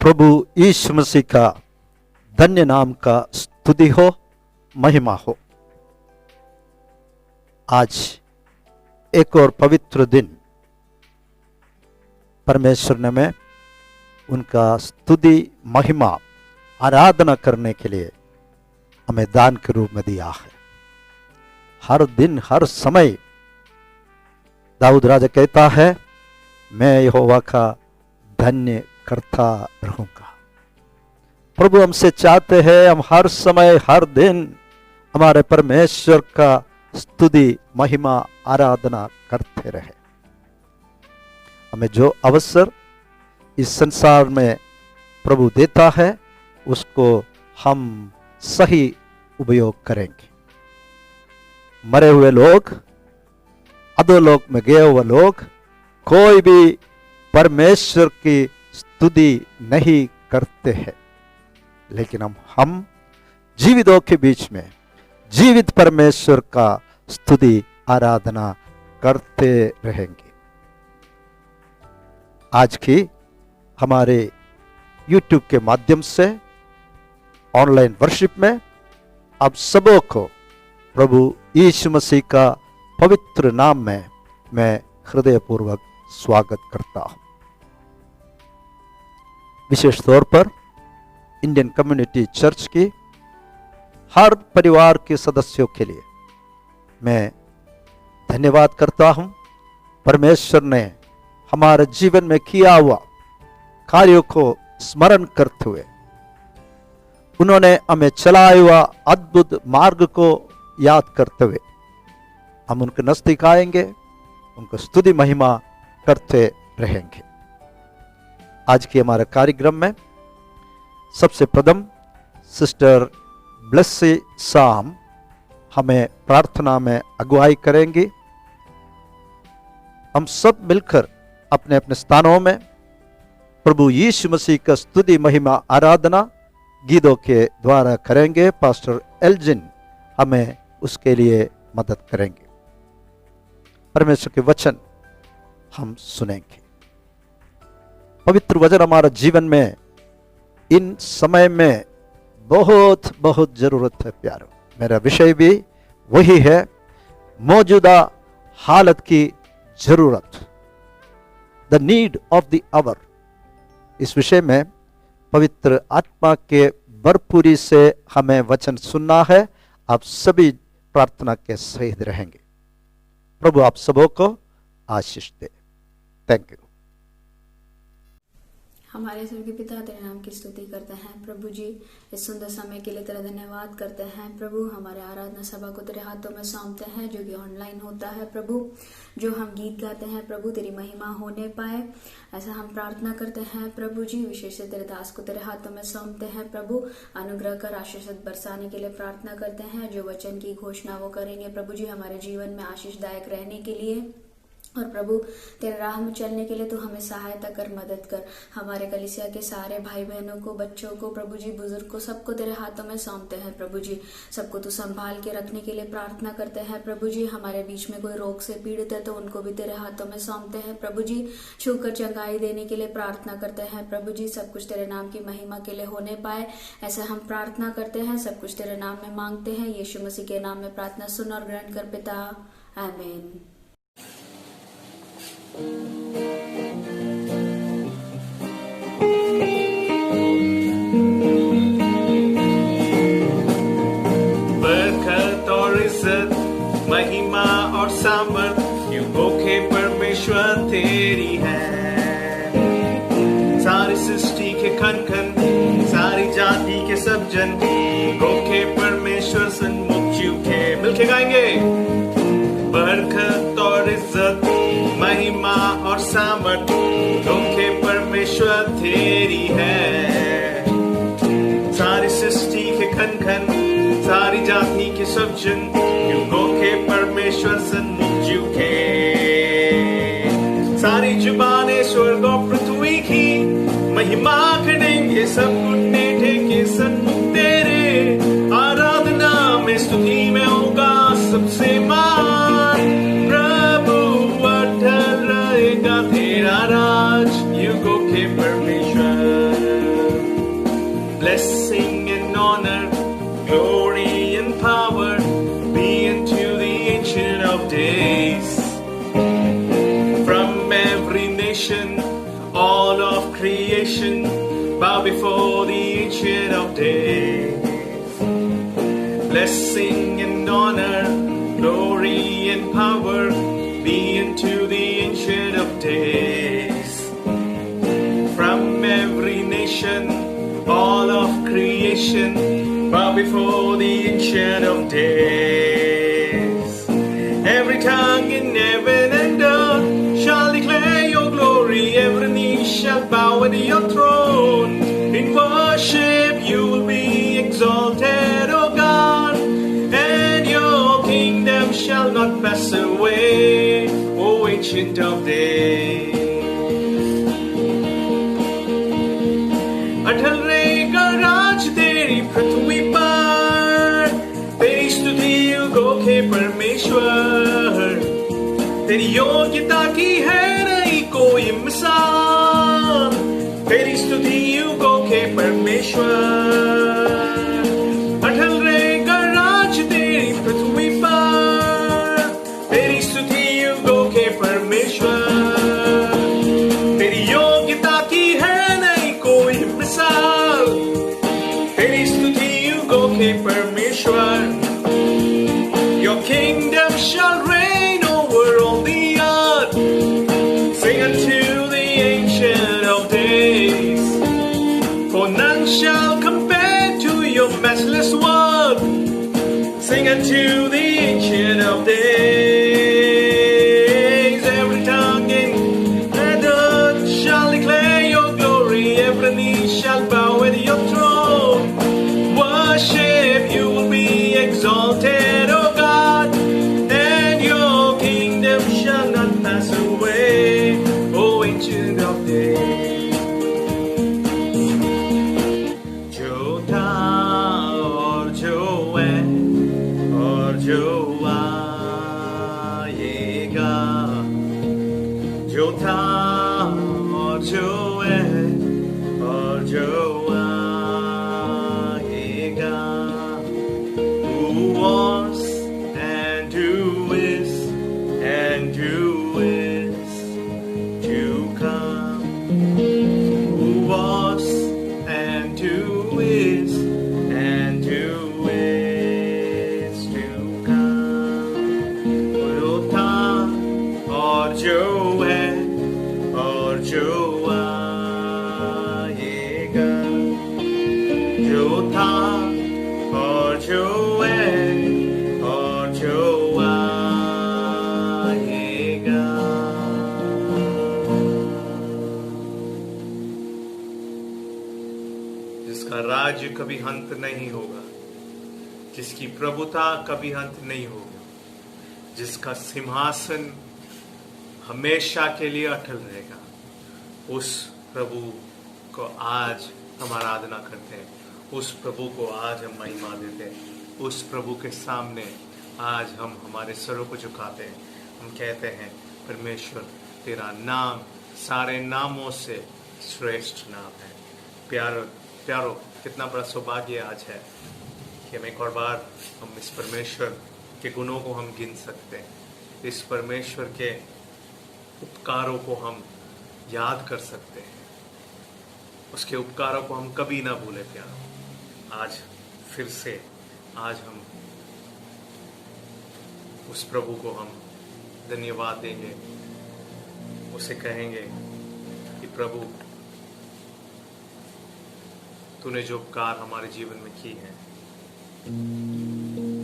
प्रभु यीशु मसीह का धन्य नाम का स्तुति हो, महिमा हो। आज एक और पवित्र दिन परमेश्वर ने में उनका स्तुति, महिमा, आराधना करने के लिए हमें दान के रूप में दिया है। हर दिन हर समय दाऊद राजा कहता है, मैं यहोवा का धन्य करता रहूंगा। प्रभु हमसे चाहते हैं हम हर समय हर दिन हमारे परमेश्वर का स्तुति, महिमा, आराधना करते रहे। हमें जो अवसर इस संसार में प्रभु देता है उसको हम सही उपयोग करेंगे। मरे हुए लोग, अधोलोक में गए हुए लोग, कोई भी परमेश्वर की स्तुति नहीं करते हैं, लेकिन हम जीवितों के बीच में जीवित परमेश्वर का स्तुति, आराधना करते रहेंगे। आज की हमारे YouTube के माध्यम से ऑनलाइन वर्शिप में आप सबों को प्रभु यीशु मसीह का पवित्र नाम में मैं हृदयपूर्वक स्वागत करता हूं। विशेष तौर पर इंडियन कम्युनिटी चर्च की हर परिवार के सदस्यों के लिए मैं धन्यवाद करता हूं। परमेश्वर ने हमारे जीवन में किया हुआ कार्यों को स्मरण करते हुए, उन्होंने हमें चलाया हुआ अद्भुत मार्ग को याद करते हुए हम उनके नजदीक आएंगे, उनको स्तुति महिमा करते रहेंगे। आज के हमारे कार्यक्रम में सबसे प्रथम सिस्टर ब्लेसी साम हमें प्रार्थना में अगुवाई करेंगी। हम सब मिलकर अपने अपने स्थानों में प्रभु यीशु मसीह का स्तुति, महिमा, आराधना गीतों के द्वारा करेंगे। पास्टर एल्जिन हमें उसके लिए मदद करेंगे। परमेश्वर के वचन हम सुनेंगे। पवित्र वचन हमारा जीवन में इन समय में बहुत बहुत जरूरत है प्यारो। मेरा विषय भी वही है, मौजूदा हालत की जरूरत, the need of the hour. इस विषय में पवित्र आत्मा के भरपूरी से हमें वचन सुनना है। आप सभी प्रार्थना के सहित रहेंगे। प्रभु आप सबों को आशीष दे। Thank you. हमारे स्वर्गीय पिता, तेरे नाम की स्तुति करते हैं प्रभु जी। इस सुंदर समय के लिए तेरा धन्यवाद करते हैं प्रभु। हमारे आराधना सभा को तेरे हाथों में सौंपते हैं, जो कि ऑनलाइन होता है प्रभु। जो हम गीत गाते हैं प्रभु, तेरी महिमा होने पाए, ऐसा हम प्रार्थना करते हैं प्रभु जी। विशेष से तेरे दास को तेरे हाथों में सौंपते हैं प्रभु। अनुग्रह कर आशीष बरसाने के लिए प्रार्थना करते हैं। जो वचन की घोषणा वो करेंगे प्रभु जी, हमारे जीवन में आशीषदायक रहने के लिए और प्रभु तेरे राह में चलने के लिए तू हमें सहायता कर, मदद कर। हमारे कलीसिया के सारे भाई बहनों को, बच्चों को प्रभु जी, बुजुर्ग को, सबको तेरे हाथों में सौंपते हैं प्रभु जी। सबको तू संभाल के रखने के लिए प्रार्थना करते हैं प्रभु जी। हमारे बीच में कोई रोग से पीड़ित है तो उनको भी तेरे हाथों में सौंपते हैं प्रभु जी। छूकर चंगाई देने के लिए प्रार्थना करते हैं प्रभु जी। सब कुछ तेरे नाम की महिमा के लिए होने पाए, ऐसा हम प्रार्थना करते हैं। सब कुछ तेरे नाम में मांगते हैं, यीशु मसीह के नाम में प्रार्थना सुन और ग्रहण कर पिता, आमीन। बरकत और इज्जत, महिमा और सामर्थ युगों के परमेश्वर तेरी है। सारी सृष्टि के खन खन, सारी जाति के सब जन युगों के परमेश्वर सन्मुख झुके। मिलके गाएंगे। बरकत और इज्जत, महिमा और सामर्थ तुमके परमेश्वर तेरी है। सारी सृष्टि के खन खन, सारी जाति के सब जन युगों के परमेश्वर सन्मुख झुके। सारी जुबानें स्वर्ग और पृथ्वी की महिमा करेंगे, सब घुटने टेके सन्मुख तेरे। आराधना में, स्तुति में होगा सबसे मान। प्रभु अटल रहेगा तेरा राज, युगों के परमेश्वर। nation, all of creation, bow before the Ancient of Days. Blessing and honor, glory and power be unto the Ancient of Days. From every nation, all of creation, bow before the Ancient of Days. Every tongue in heaven and earth shall declare your glory. Every knee shall bow at your throne. In worship you will be exalted, O God, and your kingdom shall not pass away, O Ancient of Days. अटल रहेगा राज तेरी पृथ्वी पर, तेरी स्तुति युगों के परमेश्वर, तेरी योग्यता की है नहीं कोई मिसाल, तेरी स्तुति युगों के परमेश्वर। अटल रहेगा राज तेरी पृथ्वी पर, तेरी स्तुति युगों के परमेश्वर, तेरी योग्यता की है नहीं कोई मिसाल, तेरी स्तुति युगों के परमेश्वर। Your kingdom shall reign over all the earth. Sing unto the Ancient of Days, for none shall compare to your matchless word. Sing unto the Ancient of Days. Every tongue in earth shall declare your glory. Every knee shall bow at your throne. Worship you will be exalted, O God, and your kingdom shall not pass away, O Ancient of Days. जो था और जो है और जो आएगा, जो था और जो है और जो आएगा, who was and who is to come, who was and who is to come, जो था और जो है और जो आएगा, जो था और जो है और जो आएगा। जिसका राज्य कभी अंत नहीं होगा, जिसकी प्रभुता कभी अंत नहीं होगा, जिसका सिंहासन हमेशा के लिए अटल रहेगा, उस प्रभु को आज हम आराधना करते हैं, उस प्रभु को आज हम महिमा देते हैं, उस प्रभु के सामने आज हम हमारे सरों को झुकाते हैं। हम कहते हैं परमेश्वर तेरा नाम सारे नामों से श्रेष्ठ नाम है। प्यारो कितना बड़ा सौभाग्य आज है कि हम एक और बार हम इस परमेश्वर के गुणों को हम गिन सकते हैं, इस परमेश्वर के उपकारों को हम याद कर सकते हैं, उसके उपकारों को हम कभी ना भूले। प्यारो आज फिर से आज हम उस प्रभु को हम धन्यवाद देंगे, उसे कहेंगे कि प्रभु तूने जो उपकार हमारे जीवन में की है,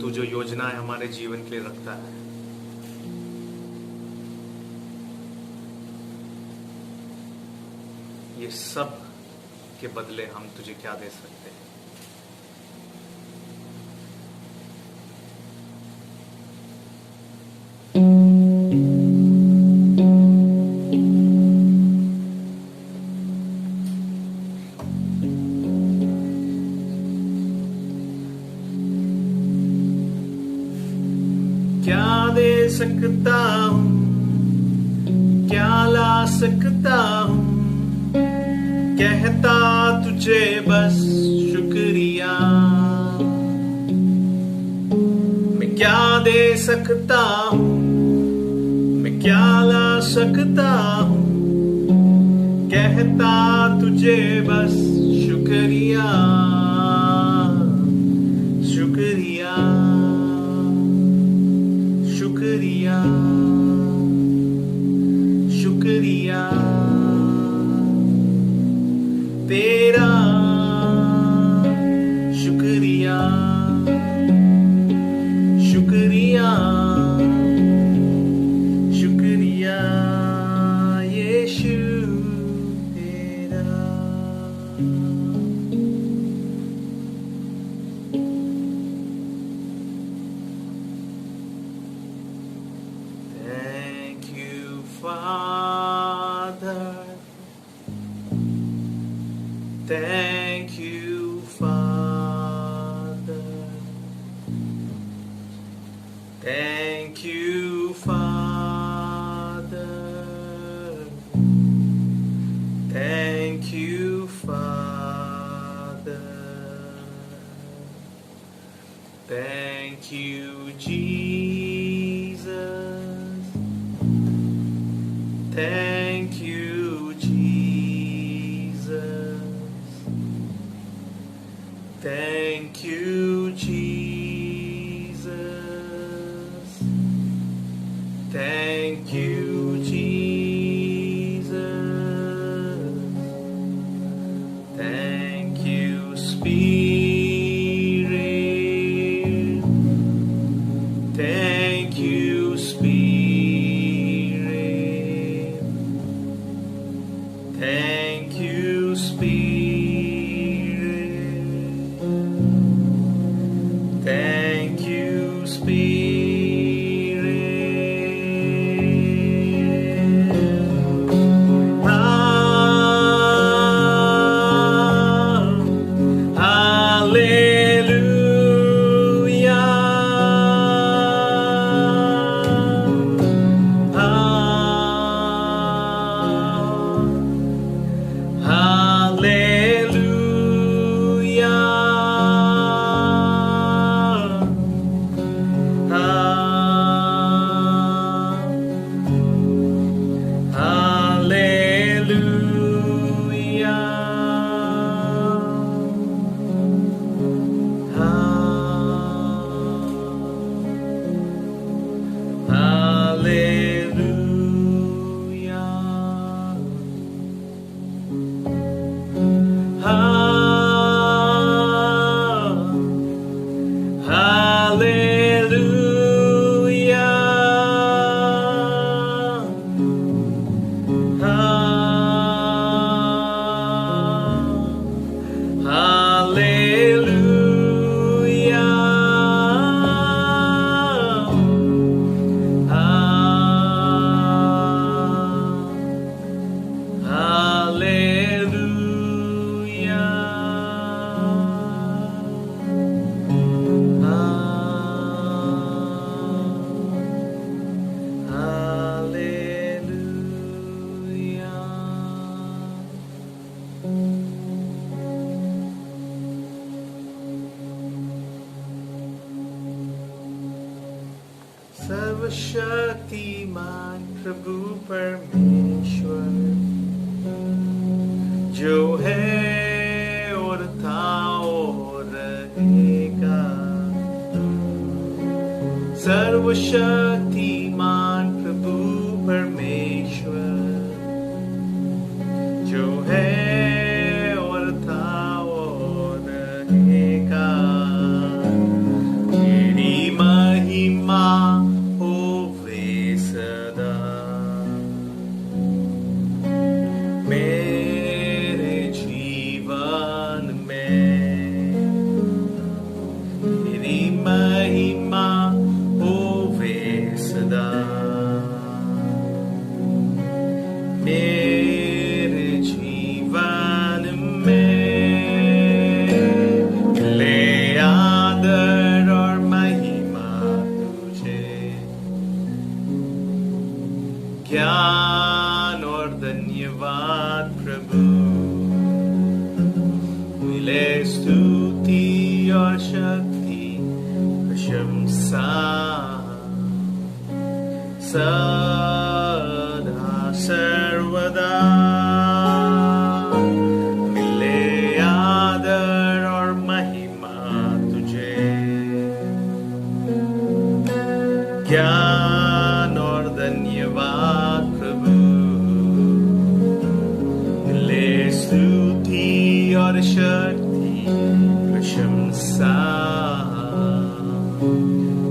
तू जो योजनाएं हमारे जीवन के लिए रखता है, ये सब के बदले हम तुझे क्या दे सकते हैं। क्या दे सकता हूँ, क्या ला सकता हूँ, कहता तुझे बस शुक्रिया। मैं क्या दे सकता हूँ, मैं क्या ला सकता हूँ, कहता तुझे बस शुक्रिया शुक्रिया शुक्रिया शुक्रिया तेरा शुक्रिया शुक्रिया शुक्रिया यीशु तेरा। Thank you, Father. Thank you, Father. Thank you, Father. Thank you, Father. Thank you, Jesus. Thank you, Jesus. Thank you, Jesus. Thank you, Jesus. Thank you, Spirit. Thank you, Spirit. Thank you, Spirit. Thank you, Spirit. Hallelujah. सर्वशक्तिमान प्रभु परमेश्वर जो है और था और रहेगा, सर्वशक्तिमान प्रभु परमेश्वर जो है और था और रहेगा, तेरी महिमा होवे सदा मेरे जीवन में, तेरी महिमा होवे सदा मेरे जीवन में, ले आदर और महिमा तुझे, ज्ञान और धन्यवाद प्रभु, मिले स्तुति और शक्ति प्रशंसा सदा सर्वदा। और शक्ति प्रशंसा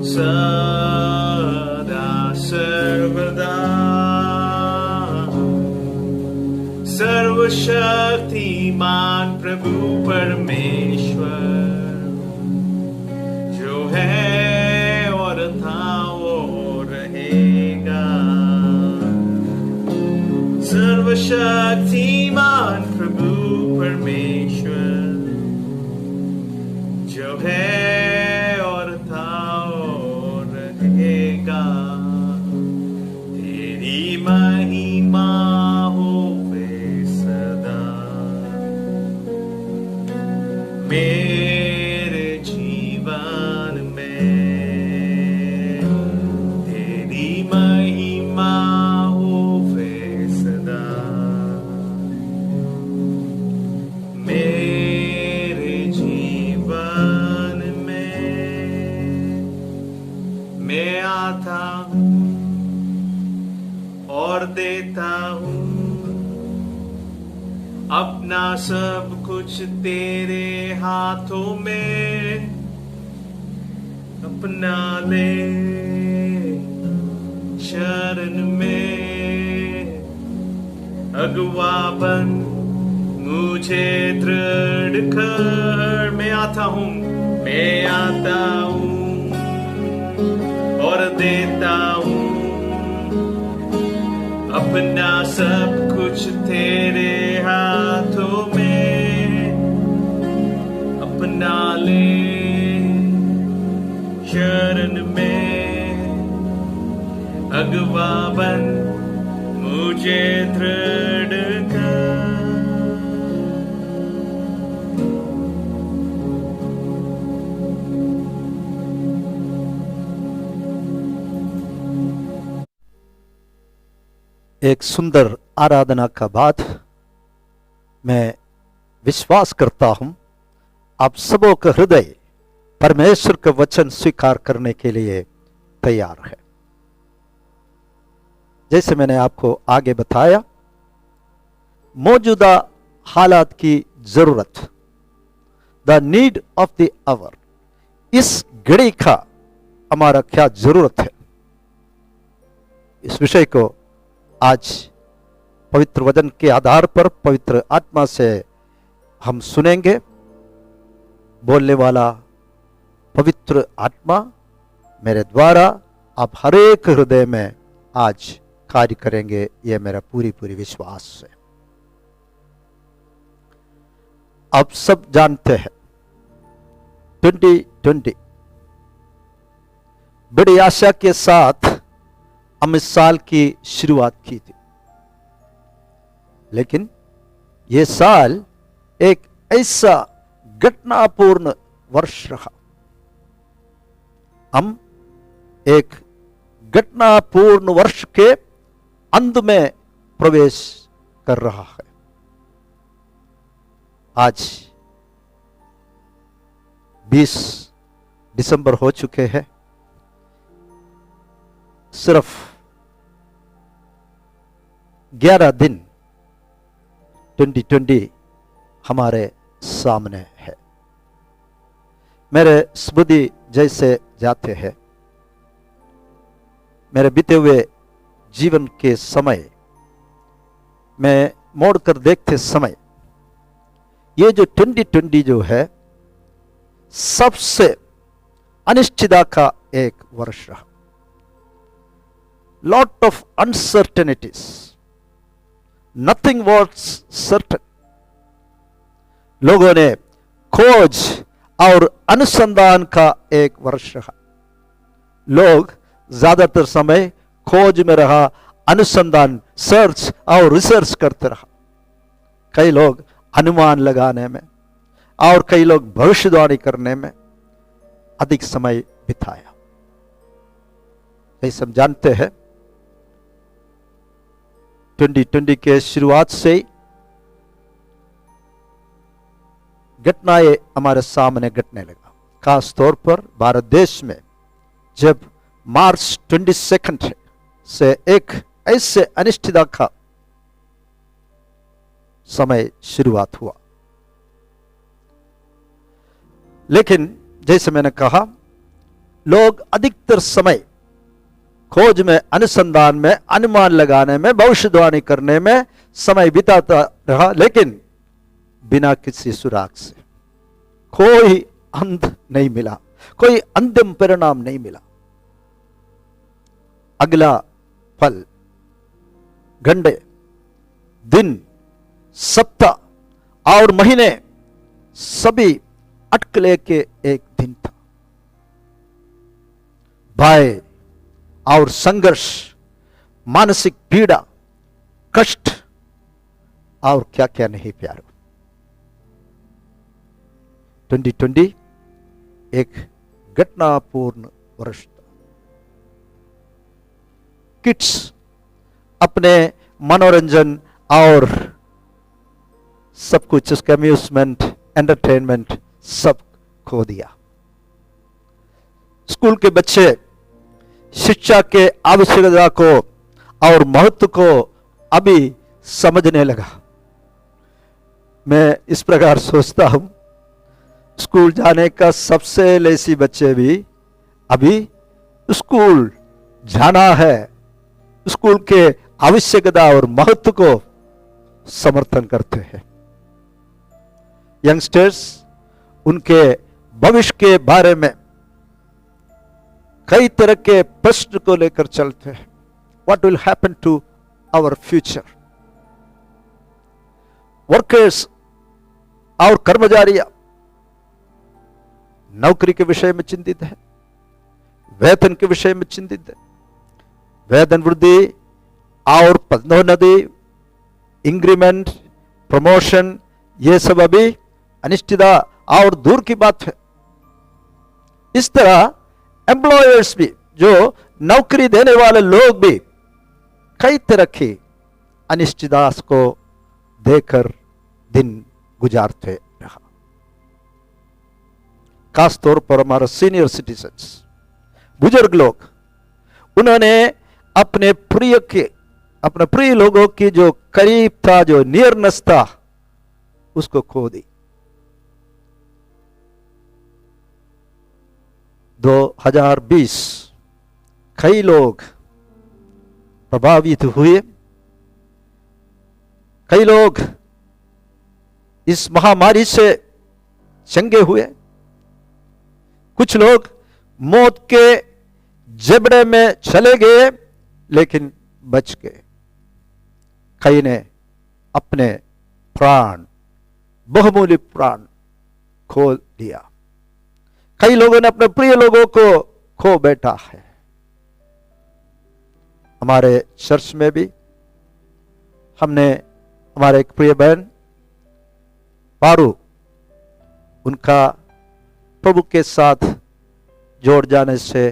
सदा सर्वदा सर्वशक्तिमान प्रभु परमेश्वर जो है और था वो रहेगा। सर्वशक्तिमान प्रभु परमेश्वर जो है और था वो रहेगा। तेरी महिमा मेरे जीवन में तेरी महिमा होवे सदा। मेरे जीवन में मैं आता हूँ और देता हूँ अपना सब कुछ तेरे हाथों में। अपना ले शरण में अगुआ बन मुझे दृढ़ कर। मैं आता हूँ और देता हूँ अपना सब कुछ तेरे हाथों में। अपना ले शरण में अगुआ बन मुझे दृढ़ कर। एक सुंदर आराधना का बाद मैं विश्वास करता हूं आप सबों का हृदय परमेश्वर का वचन स्वीकार करने के लिए तैयार है। जैसे मैंने आपको आगे बताया, मौजूदा हालात की जरूरत, the need of the hour, इस घड़ी का हमारा क्या जरूरत है, इस विषय को आज पवित्र वचन के आधार पर पवित्र आत्मा से हम सुनेंगे। बोलने वाला पवित्र आत्मा मेरे द्वारा आप हर एक हृदय में आज कार्य करेंगे, यह मेरा पूरी विश्वास है। आप सब जानते हैं 2020 बड़ी आशा के साथ हम इस साल की शुरुआत की थी, लेकिन यह साल एक ऐसा घटनापूर्ण वर्ष रहा। हम एक घटनापूर्ण वर्ष के अंत में प्रवेश कर रहा है। आज 20 दिसंबर हो चुके हैं। सिर्फ 11 दिन 2020 हमारे सामने है। मेरे स्मृति जैसे जाते हैं, मेरे बीते हुए जीवन के समय में मोड़कर देखते समय ये जो 2020 जो है सबसे अनिश्चितता का एक वर्ष रहा। Lot of uncertainties, nothing was certain. लोगों ने खोज और अनुसंधान का एक वर्ष रहा। लोग ज्यादातर समय खोज में रहा, अनुसंधान, सर्च और रिसर्च करते रहा। कई लोग अनुमान लगाने में और कई लोग भविष्यवाणी करने में अधिक समय बिताया। जैसे हम जानते हैं 2020 के शुरुआत से ही घटनाएं हमारे सामने घटने लगा। खास तौर पर भारत देश में जब मार्च 22 से एक ऐसे अनिश्चितता का समय शुरुआत हुआ। लेकिन जैसे मैंने कहा, लोग अधिकतर समय खोज में, अनुसंधान में, अनुमान लगाने में, भविष्यवाणी करने में समय बिताता रहा, लेकिन बिना किसी सुराग से कोई अंत नहीं मिला, कोई अंतिम परिणाम नहीं मिला। अगला पल, घंटे, दिन, सप्ताह और महीने सभी अटकले के एक दिन था। भय और संघर्ष, मानसिक पीड़ा, कष्ट और क्या क्या नहीं प्यारो। 2020 एक घटनापूर्ण वर्ष था। किड्स अपने मनोरंजन और सब कुछ, उसका अम्यूजमेंट, एंटरटेनमेंट सब खो दिया। स्कूल के बच्चे शिक्षा के आवश्यकता को और महत्व को अभी समझने लगा। मैं इस प्रकार सोचता हूं, स्कूल जाने का सबसे लेसी बच्चे भी अभी स्कूल जाना है, स्कूल के आवश्यकता और महत्व को समर्थन करते हैं। यंगस्टर्स उनके भविष्य के बारे में कई तरह के प्रश्न को लेकर चलते हैं। What will happen to our future? Workers और कर्मचारी नौकरी के विषय में चिंतित है, वेतन के विषय में चिंतित है। वेतन वृद्धि और पदोन्नति, इंक्रीमेंट, प्रमोशन, ये सब अभी अनिश्चितता और दूर की बात है। इस तरह एम्प्लॉयर्स भी, जो नौकरी देने वाले लोग भी कई तरह की अनिश्चितता को देकर दिन गुजारते रहा। खासतौर पर हमारे सीनियर सिटीजन्स, बुजुर्ग लोग, उन्होंने अपने प्रिय लोगों की जो करीब था, जो नियरनेस था, उसको खो दी। 2020 कई लोग प्रभावित हुए, कई लोग इस महामारी से चंगे हुए, कुछ लोग मौत के जबड़े में चले गए लेकिन बच गए। कई ने अपने प्राण, बहुमूल्य प्राण खो दिया। कई लोगों ने अपने प्रिय लोगों को खो बैठा है। हमारे चर्च में भी हमने हमारे एक प्रिय बहन पारू, उनका प्रभु के साथ जोड़ जाने से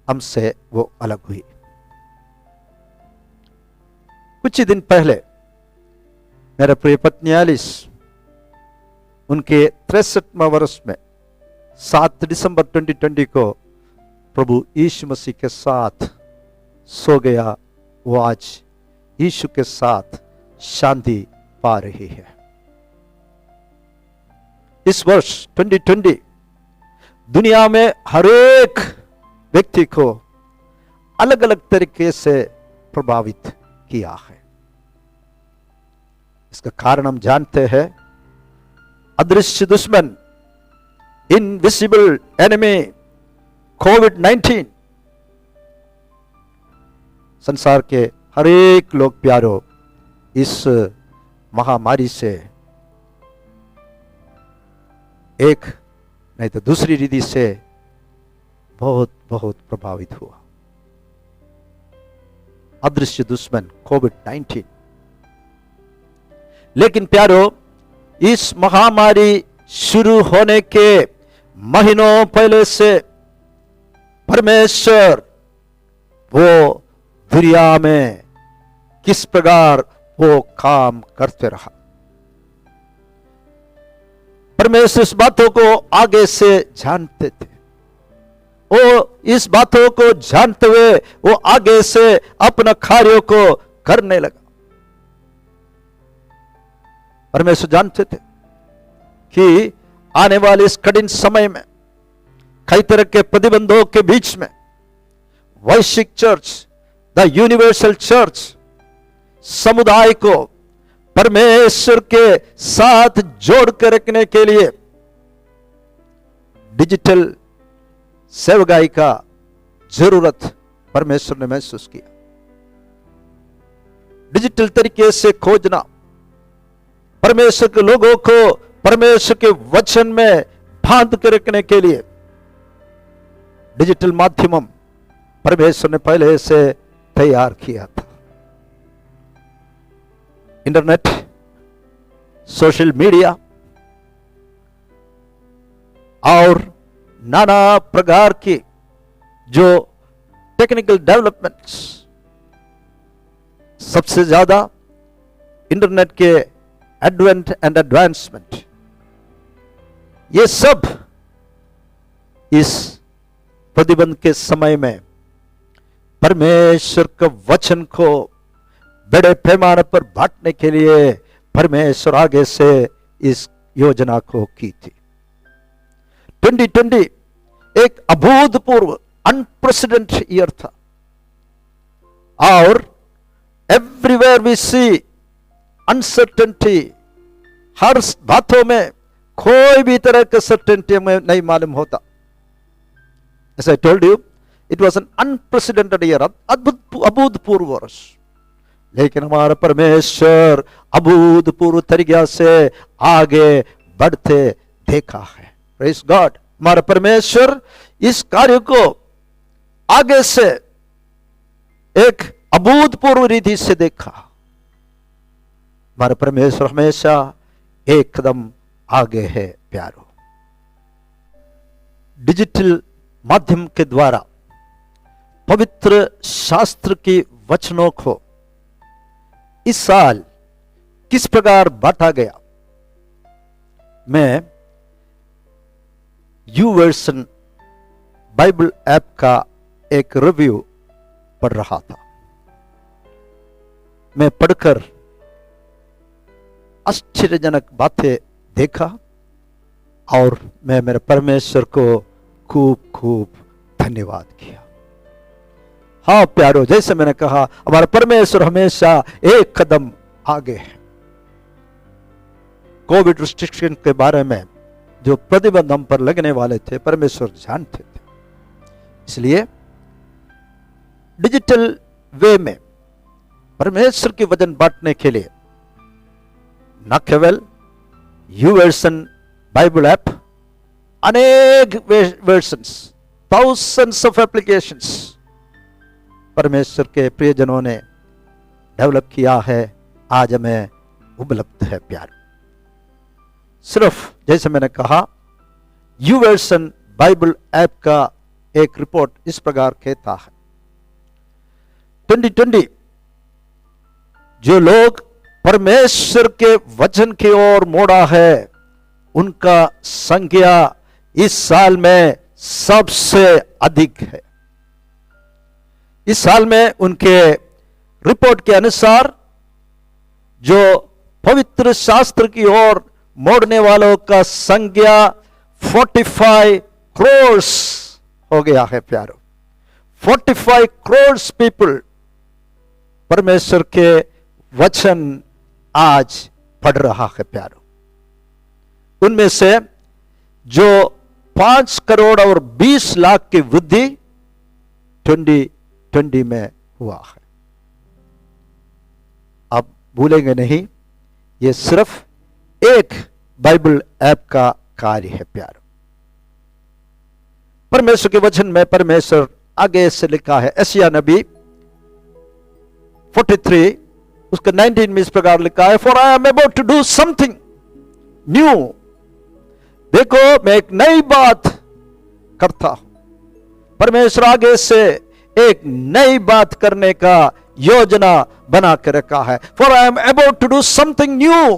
हमसे वो अलग हुई। कुछ ही दिन पहले मेरे प्रिय पत्नी एलिस, उनके 63वां वर्ष में 7 दिसंबर 2020 को प्रभु यीशु मसीह के साथ सो गया। वो आज यीशु के साथ शांति पा रही है। इस वर्ष 2020 दुनिया में हर एक व्यक्ति को अलग अलग तरीके से प्रभावित किया है। इसका कारण हम जानते हैं, अदृश्य दुश्मन, इनविजिबल एनिमी, कोविड-19 संसार के हर एक लोग प्यारो इस महामारी से एक नहीं तो दूसरी रीति से बहुत बहुत प्रभावित हुआ। अदृश्य दुश्मन कोविड-19। लेकिन प्यारो, इस महामारी शुरू होने के महीनों पहले से परमेश्वर वो दुनिया में किस प्रकार वो काम करते रहा। परमेश्वर इस बातों को आगे से जानते थे। वो इस बातों को जानते हुए वो आगे से अपना कार्यों को करने लगा। परमेश्वर जानते थे कि आने वाले इस कठिन समय में, कई तरह के प्रतिबंधों के बीच में, वैश्विक चर्च, द यूनिवर्सल चर्च समुदाय को परमेश्वर के साथ जोड़ कर रखने के लिए डिजिटल सेवकाई का जरूरत परमेश्वर ने महसूस किया। डिजिटल तरीके से खोजना, परमेश्वर के लोगों को परमेश्वर के वचन में बांध कर रखने के लिए डिजिटल माध्यम परमेश्वर ने पहले से तैयार किया था। इंटरनेट, सोशल मीडिया और नाना प्रकार की जो टेक्निकल डेवलपमेंट्स, सबसे ज्यादा इंटरनेट के एडवेंट एंड एडवांसमेंट, ये सब इस प्रतिबंध के समय में परमेश्वर के वचन को बड़े पैमाने पर बांटने के लिए परमेश्वर आगे से इस योजना को की थी। 2020 एक अभूतपूर्व अनप्रेसिडेंटेड ईयर था और एवरीवेयर वी सी अनसर्टेनिटी, हर बातों में कोई भी तरह का सर्टेनिटी हमें नहीं मालूम होता। As I told you, it was an unprecedented year, अभूतपूर्व वर्ष। लेकिन हमारा परमेश्वर अभूतपूर्व तरीके से आगे बढ़ते देखा है। Praise God। हमारा परमेश्वर इस कार्य को आगे से एक अभूतपूर्व रीति से देखा। हमारा परमेश्वर हमेशा एक कदम आगे है प्यारो। डिजिटल माध्यम के द्वारा पवित्र शास्त्र की वचनों को इस साल किस प्रकार बांटा गया, मैं YouVersion बाइबल ऐप का एक रिव्यू पढ़ रहा था। मैं पढ़कर आश्चर्यजनक बातें देखा और मैं मेरे परमेश्वर को खूब खूब धन्यवाद किया। हाँ प्यारो, जैसे मैंने कहा, हमारा परमेश्वर हमेशा एक कदम आगे है। कोविड रिस्ट्रिक्शन के बारे में जो प्रतिबंध हम पर लगने वाले थे, परमेश्वर जानते थे। इसलिए डिजिटल वे में परमेश्वर के वचन बांटने के लिए न केवल YouVersion बाइबल ऐप, अनेक वर्जन्स, थाउजेंड्स ऑफ एप्लीकेशंस परमेश्वर के प्रियजनों ने डेवलप किया है, आज हमें उपलब्ध है प्यार। सिर्फ जैसे मैंने कहा, YouVersion बाइबल ऐप का एक रिपोर्ट इस प्रकार कहता है, 2020 जो लोग परमेश्वर के वचन की ओर मोड़ा है, उनका संख्या इस साल में सबसे अधिक है। इस साल में उनके रिपोर्ट के अनुसार जो पवित्र शास्त्र की ओर मोड़ने वालों का संख्या 45 करोड़ हो गया है प्यारो। 45 करोड़ पीपल परमेश्वर के वचन आज पढ़ रहा है प्यारो। उनमें से जो 5 करोड़ और 20 लाख की वृद्धि 2020 में हुआ है। आप भूलेंगे नहीं, ये सिर्फ एक बाइबल ऐप का कार्य है प्यारो। परमेश्वर के वचन में परमेश्वर आगे से लिखा है, एशिया नबी 43 उसका 19 में इस प्रकार लिखा है, for I am about to do something new. देखो मैं एक नई बात करता हूं। परमेश्वर आगे से एक नई बात करने का योजना बना के रखा है। For I am about to do something new.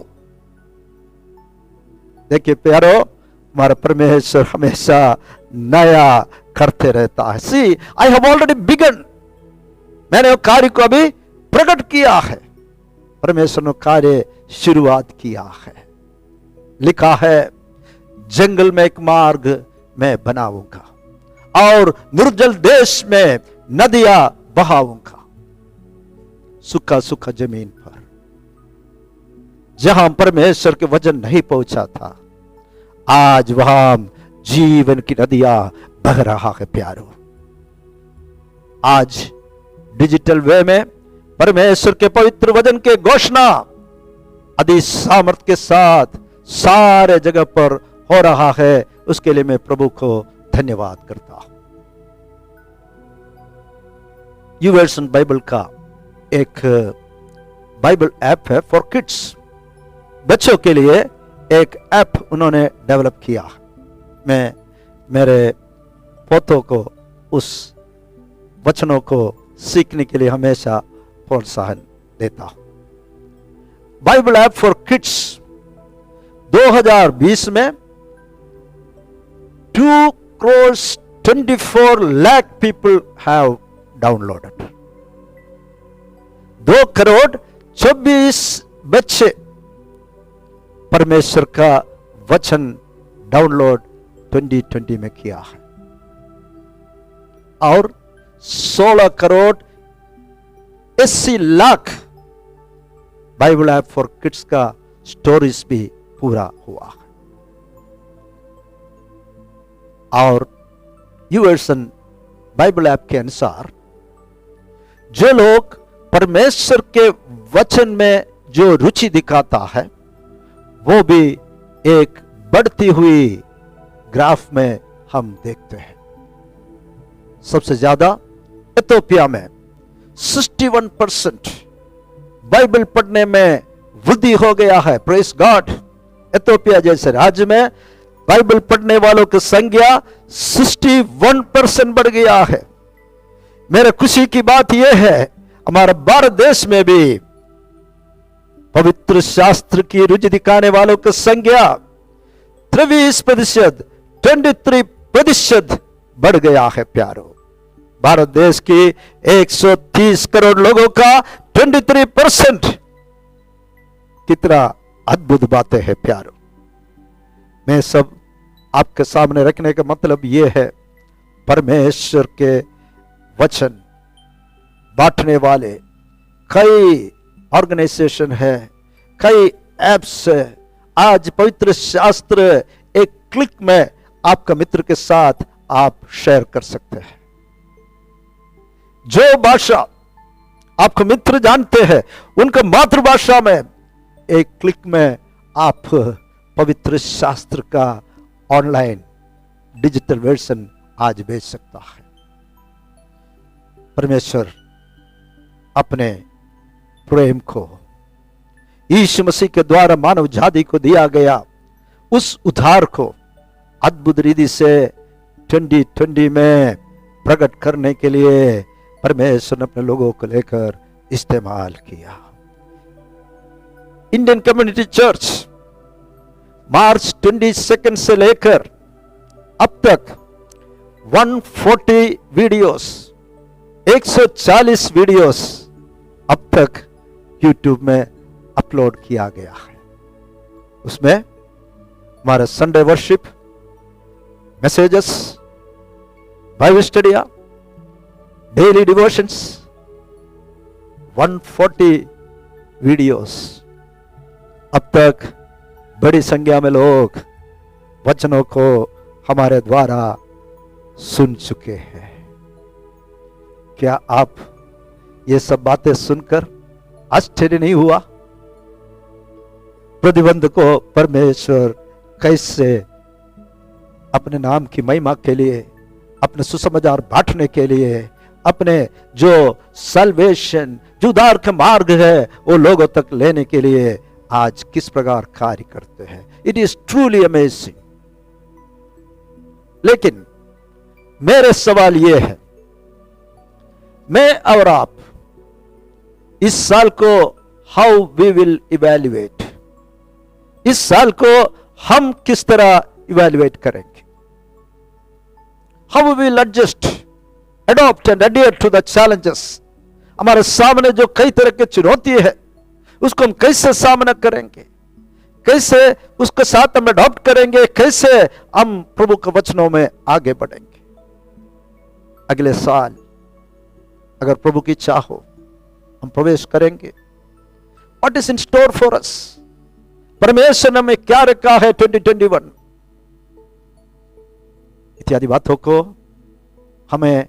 देखिए प्यारो, हमारा परमेश्वर हमेशा नया करते रहता है। See I have already begun, मैंने वो कार्य को अभी प्रकट किया है। परमेश्वर ने कार्य शुरुआत किया है। लिखा है, जंगल में एक मार्ग मैं बनाऊंगा और निर्जल देश में नदियां बहाऊंगा। सूखा सूखा जमीन पर जहां परमेश्वर के वचन नहीं पहुंचा था, आज वहां जीवन की नदियां बह रहा है प्यारो। आज डिजिटल वे में परमेश्वर के पवित्र वचन के घोषणा अधिक सामर्थ्य के साथ सारे जगह पर हो रहा है। उसके लिए मैं प्रभु को धन्यवाद करता हूं। यूवर्सन बाइबल का एक बाइबल ऐप है फॉर किड्स, बच्चों के लिए एक ऐप उन्होंने डेवलप किया। मैं मेरे पोतों को उस वचनों को सीखने के लिए हमेशा प्रोत्साहन देता हूं। बाइबल ऐप फॉर किड्स 2020 में 2,24 लाख पीपल हैव डाउनलोडेड। 2,24 बच्चे परमेश्वर का वचन डाउनलोड 2020 में किया है और 16,80 lakh Bible app for kids का स्टोरीज भी पूरा हुआ है। और यूवर्सन बाइबल ऐप के अनुसार जो लोग परमेश्वर के वचन में जो रुचि दिखाता है वो भी एक बढ़ती हुई ग्राफ में हम देखते हैं। सबसे ज्यादा इथियोपिया में 61% बाइबल पढ़ने में वृद्धि हो गया है। Praise God. इथियोपिया जैसे राज्य में बाइबल पढ़ने वालों की संख्या 61% बढ़ गया है। मेरे खुशी की बात यह है हमारे भारत देश में भी पवित्र शास्त्र की रुचि दिखाने वालों की संख्या 23%, 23% बढ़ गया है प्यारो। भारत देश की 130 करोड़ लोगों का 23%, कितना अद्भुत बातें हैं प्यारो। मैं सब आपके सामने रखने का मतलब यह है, परमेश्वर के वचन बांटने वाले कई ऑर्गेनाइजेशन है, कई एप्स है। आज पवित्र शास्त्र एक क्लिक में आपका मित्र के साथ आप शेयर कर सकते हैं। जो भाषा आपको मित्र जानते हैं उनका मातृभाषा में एक क्लिक में आप पवित्र शास्त्र का ऑनलाइन डिजिटल वर्जन आज भेज सकता है। परमेश्वर अपने प्रेम को यीशु मसीह के द्वारा मानव जाति को दिया गया उस उद्धार को अद्भुत रीति से 2020 में प्रकट करने के लिए परमेश्वर ने अपने लोगों को लेकर इस्तेमाल किया। इंडियन कम्युनिटी चर्च मार्च 22 से लेकर अब तक 140 वीडियोस, 140 वीडियोस अब तक यूट्यूब में अपलोड किया गया है। उसमें हमारा Sunday worship, messages, Bible studies, daily devotions, 140 videos. अब तक बड़ी संख्या में लोग वचनों को हमारे द्वारा सुन चुके हैं। क्या आप ये सब बातें सुनकर आश्चर्य नहीं हुआ? प्रतिबंध को परमेश्वर कैसे अपने नाम की महिमा के लिए, अपने सुसमाचार बांटने के लिए, अपने जो सल्वेशन, जो उद्धार का मार्ग है वो लोगों तक लेने के लिए आज किस प्रकार कार्य करते हैं। It is truly amazing. लेकिन मेरे सवाल ये है, मैं और आप इस साल को हाउ वी विल इवैल्यूएट, इस साल को हम किस तरह इवैल्यूएट करेंगे? How we will adjust, adopt and adhere to the challenges. हमारे सामने जो कई तरह की चुनौती है उसको हम कैसे सामना करेंगे? कैसे उसके साथ हम अडॉप्ट करेंगे, कैसे हम प्रभु के वचनों में आगे बढ़ेंगे। अगले साल अगर प्रभु की इच्छा हो हम प्रवेश करेंगे। What is in store for us? परमेश्वर ने हमें क्या रखा है 2021? इत्यादि बातों को हमें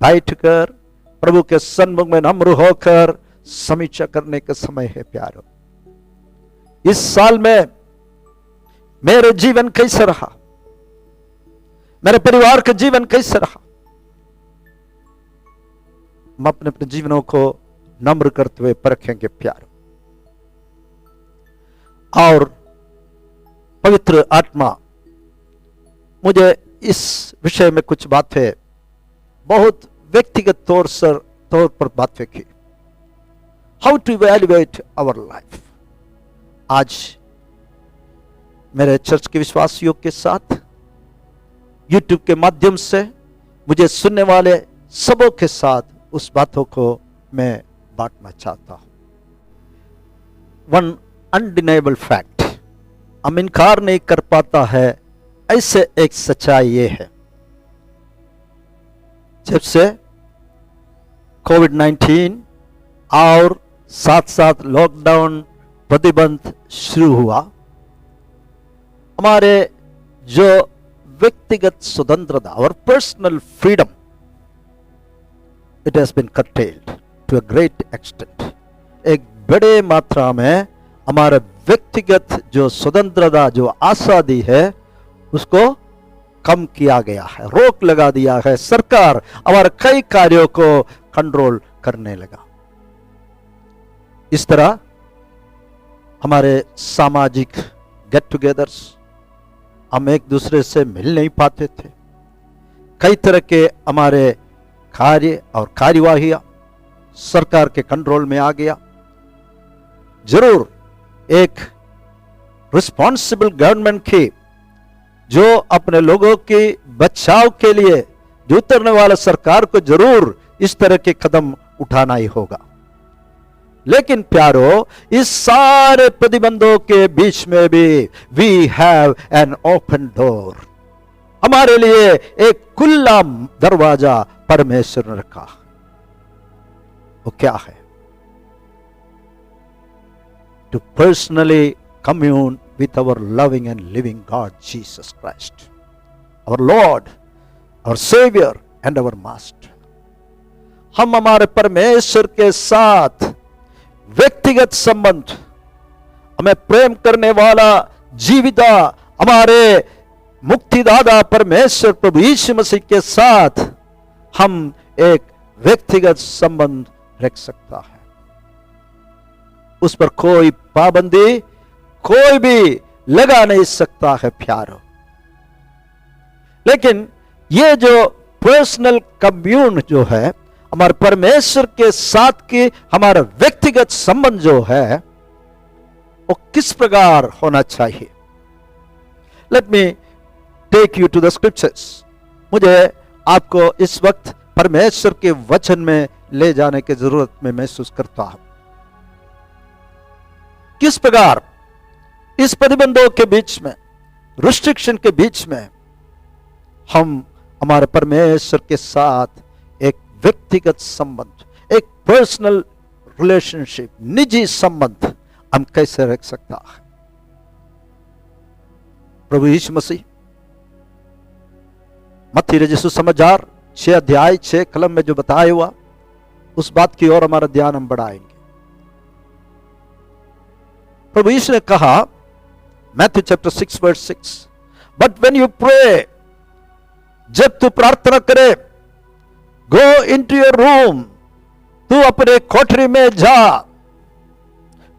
बैठकर प्रभु के सन्मुख में नम्र होकर समीक्षा करने का समय है प्यारो। इस साल में मेरे जीवन कैसे रहा, मेरे परिवार का जीवन कैसे रहा, हम अपने अपने जीवनों को नम्र करते हुए परखेंगे प्यारो। और पवित्र आत्मा मुझे इस विषय में कुछ बातें बहुत व्यक्तिगत तौर पर बातें की। How to evaluate our life. आज मेरे चर्च के विश्वासियों के साथ यूट्यूब के माध्यम से मुझे सुनने वाले सबों के साथ उस बातों को मैं बांटना चाहता हूं। वन अनडिनाइबल फैक्ट, हम इनकार नहीं कर पाता है, ऐसे एक सच्चाई ये है, जब से कोविड-19 और साथ साथ लॉकडाउन प्रतिबंध शुरू हुआ, हमारे जो व्यक्तिगत स्वतंत्रता और personal freedom, it has been curtailed to a great extent. एक बड़े मात्रा में हमारा व्यक्तिगत जो स्वतंत्रता, जो आजादी है, उसको कम किया गया है, रोक लगा दिया है। सरकार हमारे कई कार्यों को कंट्रोल करने लगा। इस तरह हमारे सामाजिक गेट टुगेदर्स, हम एक दूसरे से मिल नहीं पाते थे। कई तरह के हमारे कार्य और कार्यवाहियां सरकार के कंट्रोल में आ गया। जरूर एक रिस्पॉन्सिबल गवर्नमेंट की, जो अपने लोगों के बचाव के लिए जो उतरने वाला सरकार को जरूर इस तरह के कदम उठाना ही होगा। लेकिन प्यारो, इस सारे प्रतिबंधों के बीच में भी we have an open door. हमारे लिए एक खुला दरवाजा परमेश्वर ने रखा। वो क्या है? To personally commune with our loving and living God Jesus Christ, our Lord, our Savior and our Master। हम हमारे परमेश्वर के साथ व्यक्तिगत संबंध, हमें प्रेम करने वाला जीविता हमारे मुक्तिदाता परमेश्वर प्रभु यीशु मसीह के साथ हम एक व्यक्तिगत संबंध रख सकता है। उस पर कोई पाबंदी कोई भी लगा नहीं सकता है प्यारो। लेकिन ये जो पर्सनल कम्यून जो है, हमारे परमेश्वर के साथ की हमारा व्यक्तिगत संबंध जो है, वो किस प्रकार होना चाहिए? Let me take you to the scriptures. मुझे आपको इस वक्त परमेश्वर के वचन में ले जाने की जरूरत में महसूस करता हूं। किस प्रकार इस प्रतिबंधों के बीच में, रिस्ट्रिक्शन के बीच में, हम हमारे परमेश्वर के साथ एक व्यक्तिगत संबंध, एक पर्सनल रिलेशनशिप, निजी संबंध हम कैसे रख सकता है? प्रभु यीशु मसीह मत्ती रचित सुसमाचार 6 अध्याय 6 कलम में जो बताया हुआ, उस बात की ओर हमारा ध्यान हम बढ़ाएंगे। प्रभु यीशु ने कहा, Matthew chapter 6 verse 6, but when you pray, जब तू प्रार्थना करे, go into your room, तू अपने कोठरी में जा,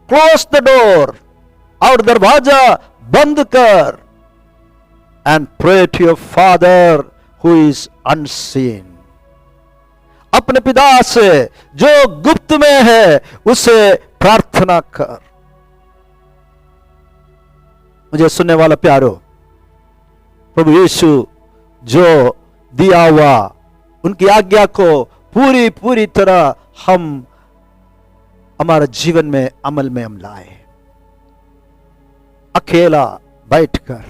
close the door, और दरवाजा बंद कर, and pray to your Father who is unseen। अपने पिता से जो गुप्त में है उसे प्रार्थना कर। मुझे सुनने वाला प्यारो, प्रभु यीशु जो दिया हुआ उनकी आज्ञा को पूरी तरह हम हमारे जीवन में अमल में हम लाए। अकेला बैठकर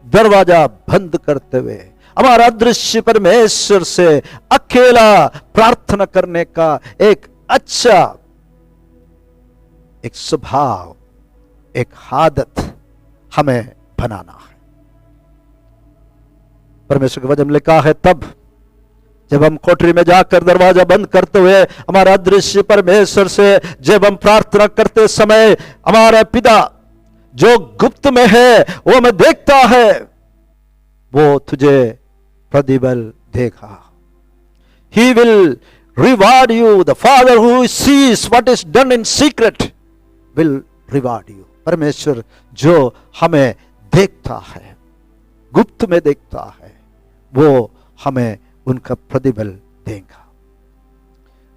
दरवाजा बंद करते हुए हमारा दृश्य परमेश्वर से अकेला प्रार्थना करने का एक अच्छा एक स्वभाव, एक आदत हमें बनाना है। परमेश्वर के वचन में लिखा है, तब जब हम कोठरी में जाकर दरवाजा बंद करते हुए हमारा दृश्य परमेश्वर से जब हम प्रार्थना करते समय हमारा पिता जो गुप्त में है वो हमें देखता है, वो तुझे प्रतिफल देगा। He will reward you. The Father who sees what is done in secret will reward you. परमेश्वर जो हमें देखता है, गुप्त में देखता है, वो हमें उनका प्रतिफल देगा।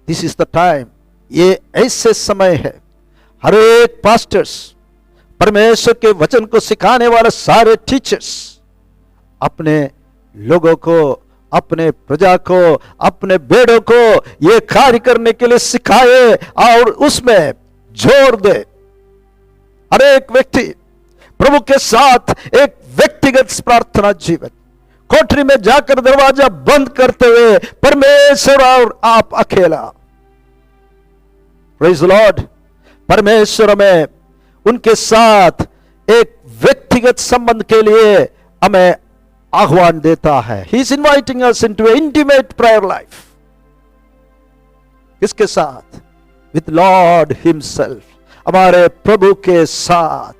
दिस इज द टाइम, ये ऐसे समय है। हर एक पास्टर्स, परमेश्वर के वचन को सिखाने वाले सारे टीचर्स अपने लोगों को, अपने प्रजा को, अपने बेड़ों को ये कार्य करने के लिए सिखाए और उसमें जोर दे। हर एक व्यक्ति प्रभु के साथ एक व्यक्तिगत प्रार्थना जीवन, कोठरी में जाकर दरवाजा बंद करते हुए परमेश्वर और आप अकेला। Praise the Lord. परमेश्वर में उनके साथ एक व्यक्तिगत संबंध के लिए हमें आह्वान देता है। He is inviting us into an intimate prayer life. किसके साथ? With Lord Himself, हमारे प्रभु के साथ।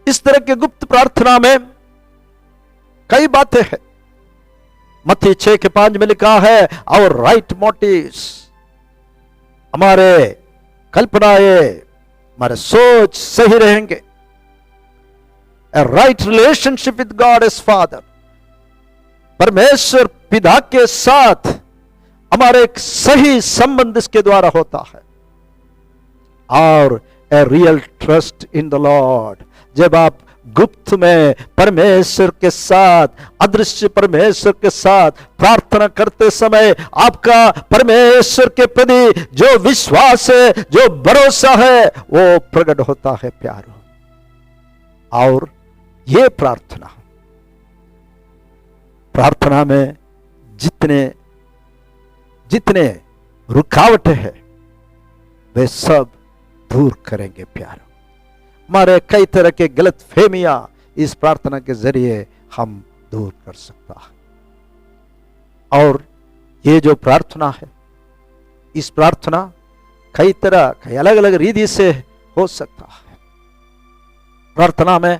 इस तरह के गुप्त प्रार्थना में कई बातें हैं। मत्ती 6:5 में लिखा है, our right motives, हमारे कल्पनाएं, हमारे सोच सही रहेंगे। A right relationship with God as Father, परमेश्वर पिता के साथ हमारे एक सही संबंध इसके द्वारा होता है। और a real trust in the Lord, जब आप गुप्त में परमेश्वर के साथ, अदृश्य परमेश्वर के साथ प्रार्थना करते समय आपका परमेश्वर के प्रति जो विश्वास है, जो भरोसा है, वो प्रकट होता है प्यारो। और ये प्रार्थना में जितने रुकावटें हैं वे सब दूर करेंगे प्यारो। हमारे कई तरह के गलत फहमियां इस प्रार्थना के जरिए हम दूर कर सकता है। और ये जो प्रार्थना है, इस प्रार्थना कई तरह, कई अलग अलग रीति से हो सकता है। प्रार्थना में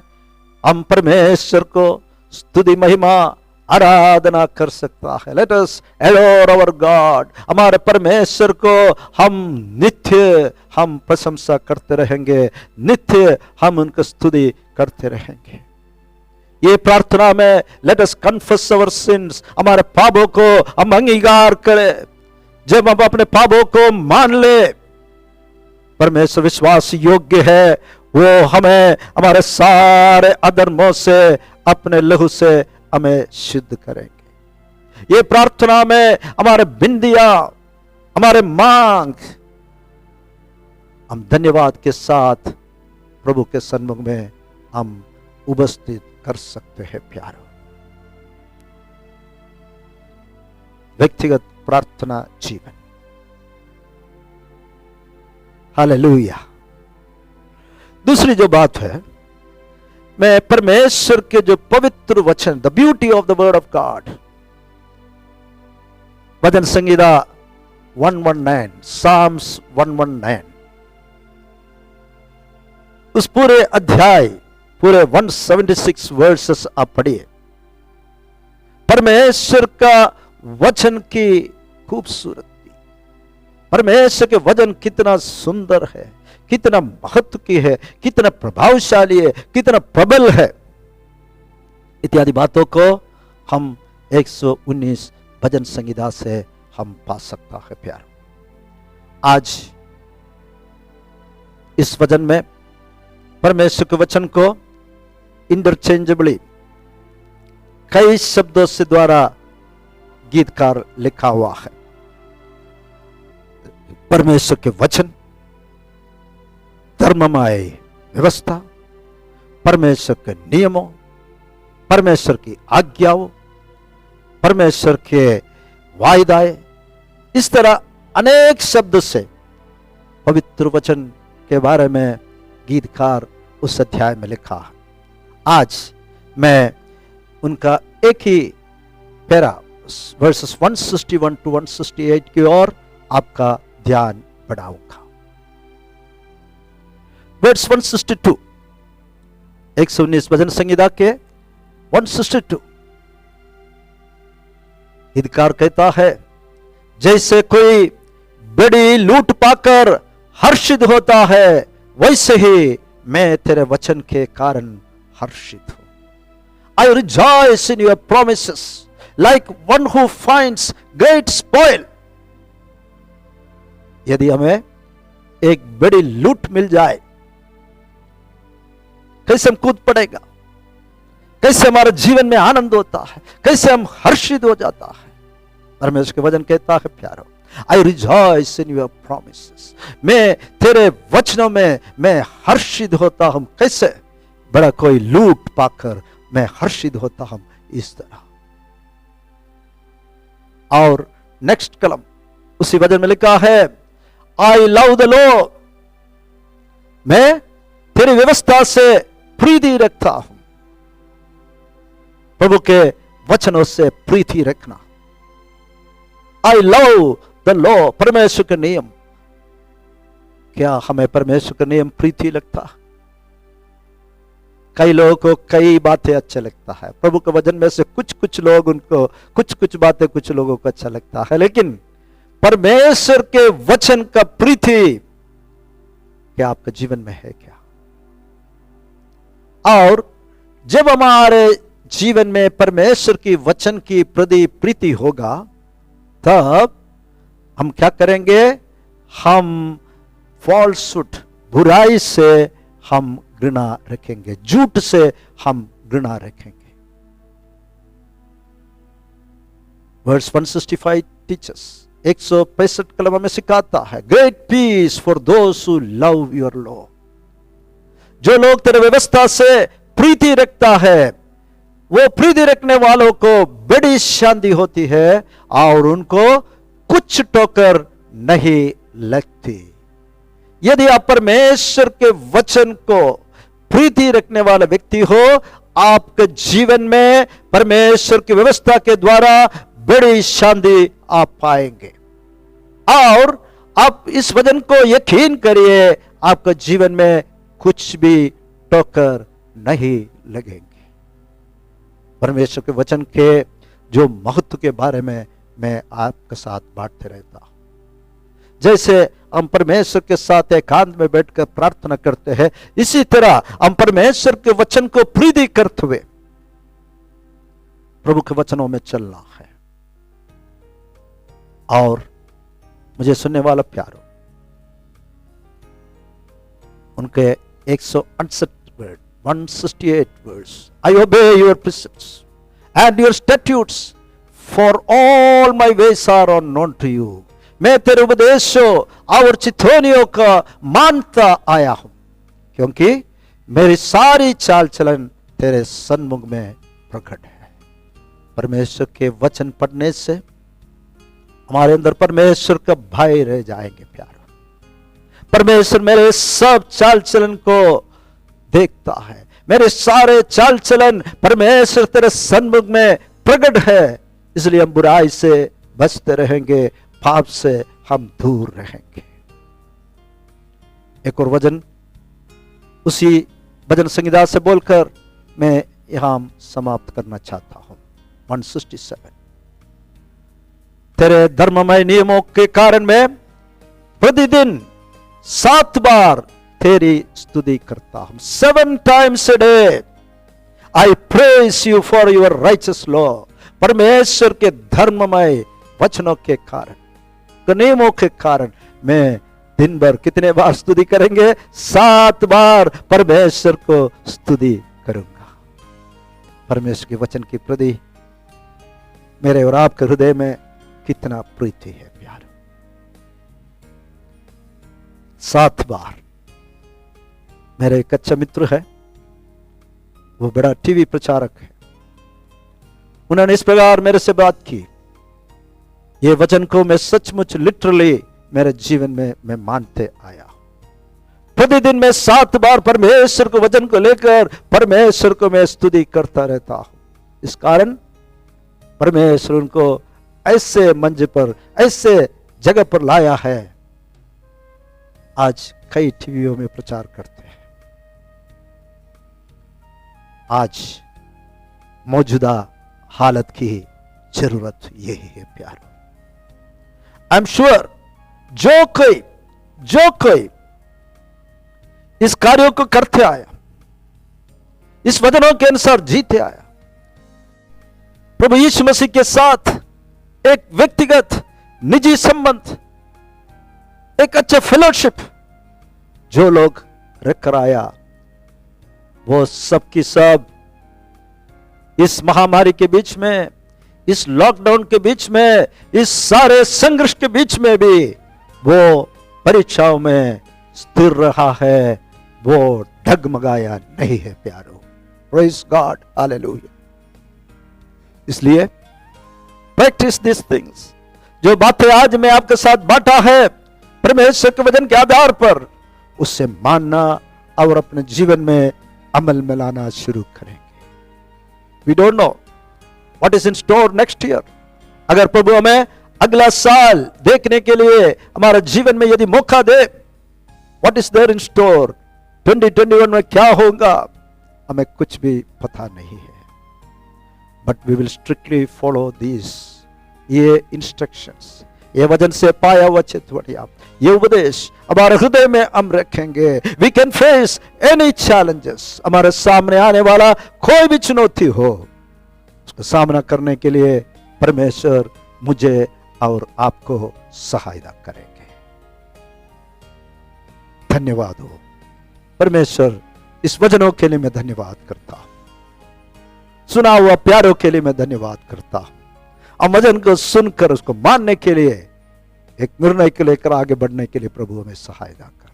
हम परमेश्वर को स्तुति, महिमा, आराधना कर सकता है। Let us adore our God, हमारे परमेश्वर को नित्य हम प्रशंसा करते रहेंगे, नित्य हम उनकी स्तुति करते रहेंगे। ये प्रार्थना में let us confess our sins, हमारे पापों को हम अंगीकार करें। जब हम अपने पापों को मान ले, परमेश्वर विश्वास योग्य है, वो हमें हमारे सारे अधर्मों से अपने लहू से हमें शुद्ध करेंगे। ये प्रार्थना में हमारे बिंदिया, हमारे मांग हम धन्यवाद के साथ प्रभु के सन्मुख में हम उपस्थित कर सकते हैं प्यारो। व्यक्तिगत प्रार्थना जीवन। हालेलुया। दूसरी जो बात है, मैं परमेश्वर के जो पवित्र वचन, the beauty of the word of God, भजन संगीता 119, साम्स 119, उस पूरे अध्याय, पूरे 176 वर्सेस आप पढ़िए। परमेश्वर का वचन की खूबसूरती, परमेश्वर के वचन कितना सुंदर है, कितना महत्व की है, कितना प्रभावशाली है, कितना प्रबल है, इत्यादि बातों को हम 119 भजन संगीता से हम पा सकता है प्यार। आज इस वचन में परमेश्वर के वचन को इंटरचेंजेबली कई शब्दों से द्वारा गीतकार लिखा हुआ है। परमेश्वर के वचन, द धर्ममय व्यवस्था, परमेश्वर के नियमों, परमेश्वर की आज्ञाओं, परमेश्वर के वायदाएं, इस तरह अनेक शब्द से पवित्र वचन के बारे में गीतकार उस अध्याय में लिखा है। आज मैं उनका एक ही पैरा वर्सेस 161 टू 168 की ओर आपका ध्यान बढ़ाऊंगा। वर्स 162, 119 भजन संहिता के 162, गीतकार कहता है, जैसे कोई बड़ी लूट पाकर हर्षित होता है, वैसे ही मैं तेरे वचन के कारण हर्षित हूं। I rejoice in your promises like one who finds great spoil. यदि हमें एक बड़ी लूट मिल जाए, कैसे हम कूद पड़ेगा, कैसे हमारे जीवन में आनंद होता है, कैसे हम हर्षित हो जाता है। परमेश्वर के वचन कहता है, प्यारो, आई रिजॉइस इन योर प्रॉमिसेस, मैं तेरे वचनों में मैं हर्षित होता हूं। कैसे? बड़ा कोई लूट पाकर मैं हर्षित होता हूं, इस तरह। और नेक्स्ट कलम उसी वचन में लिखा है, आई लव द लॉ, मैं तेरी व्यवस्था से प्रीति रखता हूं। प्रभु के वचनों से प्रीति रखना। आई लव द लॉ, परमेश्वर के नियम। क्या हमें परमेश्वर का नियम प्रीति लगता है? कई लोगों को कई बातें अच्छा लगता है। प्रभु के वचन में से कुछ लोग उनको कुछ बातें कुछ लोगों को अच्छा लगता है, लेकिन परमेश्वर के वचन का प्रीति क्या आपके जीवन में है क्या? और जब हमारे जीवन में परमेश्वर की वचन की प्रति प्रीति होगा, तब हम क्या करेंगे? हम फॉल्सहुड, बुराई से हम घृणा रखेंगे, झूठ से हम घृणा रखेंगे। वर्स 165 टीचर्स, 165 कलम में सिखाता है, great peace for those who love your law. जो लोग तेरे व्यवस्था से प्रीति रखता है, वो प्रीति रखने वालों को बड़ी शांति होती है और उनको कुछ ठोकर नहीं लगती। यदि आप परमेश्वर के वचन को प्रीति रखने वाला व्यक्ति हो, आपके जीवन में परमेश्वर की व्यवस्था के द्वारा बड़ी शांति आप पाएंगे। और आप इस वचन को यकीन करिए, आपके जीवन में कुछ भी ठोकर नहीं लगेंगे। परमेश्वर के वचन के जो महत्व के बारे में मैं आपके साथ बांटते रहता हूं। जैसे हम परमेश्वर के साथ एकांत में बैठकर प्रार्थना करते हैं, इसी तरह हम परमेश्वर के वचन को प्रीति करते हुए प्रभु के वचनों में चलना है। और मुझे सुनने वाला प्यारो, उनके 168 word, 168 words, I obey your precepts and your statutes, for all my ways are unknown to you. मैं तेरे उपदेशों और चितौनियों का मानता आया हूं, क्योंकि मेरी सारी चाल चलन तेरे सन्मुख में प्रकट है। परमेश्वर के वचन पढ़ने से हमारे अंदर परमेश्वर का भय रह जाएंगे प्यारो। परमेश्वर मेरे सब चाल चलन को देखता है, मेरे सारे चाल चलन परमेश्वर तेरे सन्मुख में प्रकट है, इसलिए हम बुराई से बचते रहेंगे, पाप से हम दूर रहेंगे। एक और वचन उसी भजन संहिता से बोलकर मैं यहां समाप्त करना चाहता हूं। 167, तेरे धर्ममय नियमों के कारण मैं प्रतिदिन 7 बार तेरी स्तुति करता हूं। 7 times a day I praise you for your righteous law. परमेश्वर के धर्ममय वचनों के कारण, नियमों के कारण मैं दिन भर कितने बार स्तुति करेंगे? 7 बार परमेश्वर को स्तुति करूंगा। परमेश्वर के वचन की प्रति मेरे और आपके हृदय में कितना प्रीति है प्यार। 7 बार मेरे एक अच्छा मित्र है, वो बड़ा टीवी प्रचारक है। उन्होंने इस प्रकार मेरे से बात की, ये वचन को मैं सचमुच लिटरली मेरे जीवन में मैं मानते आया। प्रतिदिन मैं 7 बार परमेश्वर को वचन को लेकर परमेश्वर को मैं स्तुति करता रहता हूं। इस कारण परमेश्वर उनको ऐसे मंच पर, ऐसे जगह पर लाया है, आज कई टीवियों में प्रचार करते हैं। आज मौजूदा हालत की जरूरत यही है प्यारो। आई एम श्योर जो कोई इस कार्यों को करते आया, इस वचनों के अनुसार जीते आया, प्रभु यीशु मसीह के साथ एक व्यक्तिगत निजी संबंध, एक अच्छा फेलोशिप जो लोग रखकर आया, वो सब की सब इस महामारी के बीच में, इस लॉकडाउन के बीच में, इस सारे संघर्ष के बीच में भी वो परीक्षाओं में स्थिर रहा है, वो डगमगाया नहीं है प्यारो। Praise God, hallelujah. इसलिए प्रैक्टिस दिस थिंग्स, जो बातें आज मैं आपके साथ बांटा है परमेश्वर के वचन के आधार पर, उससे मानना और अपने जीवन में अमल में लाना शुरू करेंगे। We don't know what is in store next year. अगर प्रभु हमें अगला साल देखने के लिए हमारे जीवन में यदि मौका दे, what is there in store, 2021 में क्या होगा, हमें कुछ भी पता नहीं है। But we will strictly follow this, ये इंस्ट्रक्शंस, ये वचन से पाया हुआ चितवड़िया, ये उपदेश हमारे हृदय में हम रखेंगे। We can face any challenges, हमारे सामने आने वाला कोई भी चुनौती हो, उसका सामना करने के लिए परमेश्वर मुझे और आपको सहायता करेंगे। धन्यवाद हो परमेश्वर, इस वचनों के लिए मैं धन्यवाद करता हूं, सुना हुआ प्यारों के लिए मैं धन्यवाद करता हूं। हम वचन को सुनकर उसको मानने के लिए एक निर्णय को लेकर आगे बढ़ने के लिए प्रभु हमें सहायता कर।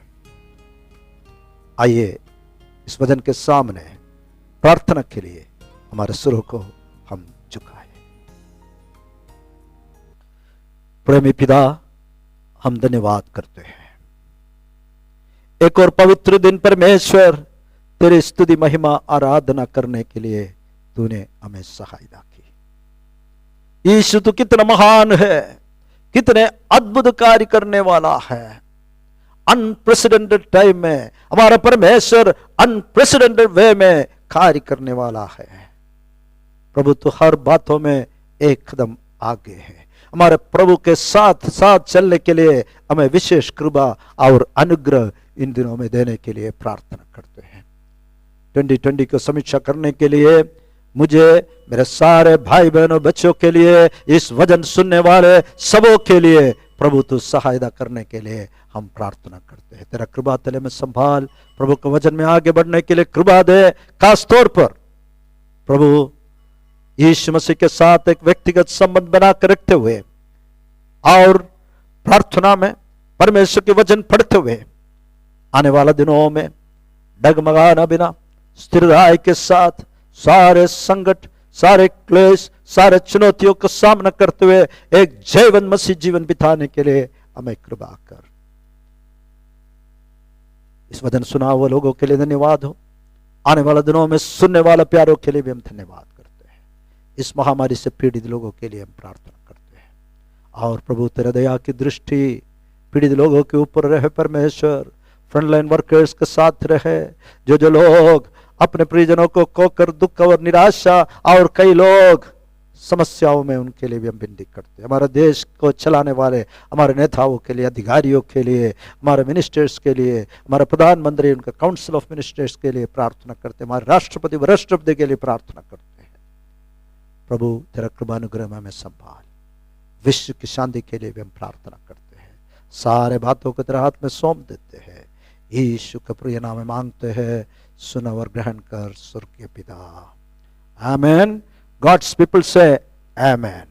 आइए इस वचन के सामने प्रार्थना के लिए हमारे सुरों को हम झुकाएं। प्रेमी पिता, हम धन्यवाद करते हैं एक और पवित्र दिन परमेश्वर तेरी स्तुति महिमा आराधना करने के लिए तूने हमें सहायता की। यीशु तू कितना महान है, कितने अद्भुत कार्य करने वाला है। अनप्रेसिडेंटेड टाइम में हमारा परमेश्वर अनप्रेसिडेंटेड वे में कार्य करने वाला है। प्रभु तो हर बातों में एक कदम आगे है। हमारे प्रभु के साथ साथ चलने के लिए हमें विशेष कृपा और अनुग्रह इन दिनों में देने के लिए प्रार्थना करते हैं। 2020 को समीक्षा करने के लिए मुझे, मेरे सारे भाई बहनों बच्चों के लिए, इस वचन सुनने वाले सबों के लिए प्रभु तू सहायता करने के लिए हम प्रार्थना करते हैं। तेरा कृपा तले में संभाल, प्रभु के वचन में आगे बढ़ने के लिए कृपा दे। खास तौर पर प्रभु यीशु मसीह के साथ एक व्यक्तिगत संबंध बनाकर रखते हुए और प्रार्थना में परमेश्वर के वचन पढ़ते हुए आने वाला दिनों में डगमगाना बिना स्थिर राय के साथ सारे संकट, सारे क्लेश, सारे चुनौतियों का सामना करते हुए एक जीवन मसीह जीवन बिताने के लिए हमें कृपा कर। इस वचन सुना हुए लोगों के लिए धन्यवाद हो। आने वाले दिनों में सुनने वाले प्यारों के लिए भी हम धन्यवाद करते हैं। इस महामारी से पीड़ित लोगों के लिए हम प्रार्थना करते हैं। और प्रभु तेरा दया की दृष्टि पीड़ित लोगों के ऊपर रहे परमेश्वर। फ्रंटलाइन वर्कर्स के साथ रहे, जो लोग अपने परिजनों को खोकर दुख और निराशा और कई लोग समस्याओं में, उनके लिए भी हम विनती करते हैं। हमारे देश को चलाने वाले हमारे नेताओं के लिए, अधिकारियों के लिए, हमारे मिनिस्टर्स के लिए, हमारे प्रधानमंत्री, उनका काउंसिल ऑफ मिनिस्टर्स के लिए प्रार्थना करते हैं। हमारे राष्ट्रपति व राष्ट्रपति के लिए प्रार्थना करते हैं। प्रभु तेरा कृपानुग्रह में हमें संभाल। विश्व की शांति के लिए भी हम प्रार्थना करते हैं। सारे बातों को तेरे हाथ में सौंप देते हैं। यीशु के प्रिय नाम में मांगते हैं, सुन और ग्रहण कर स्वर्गीय पिता। आमेन। God's people say Amen.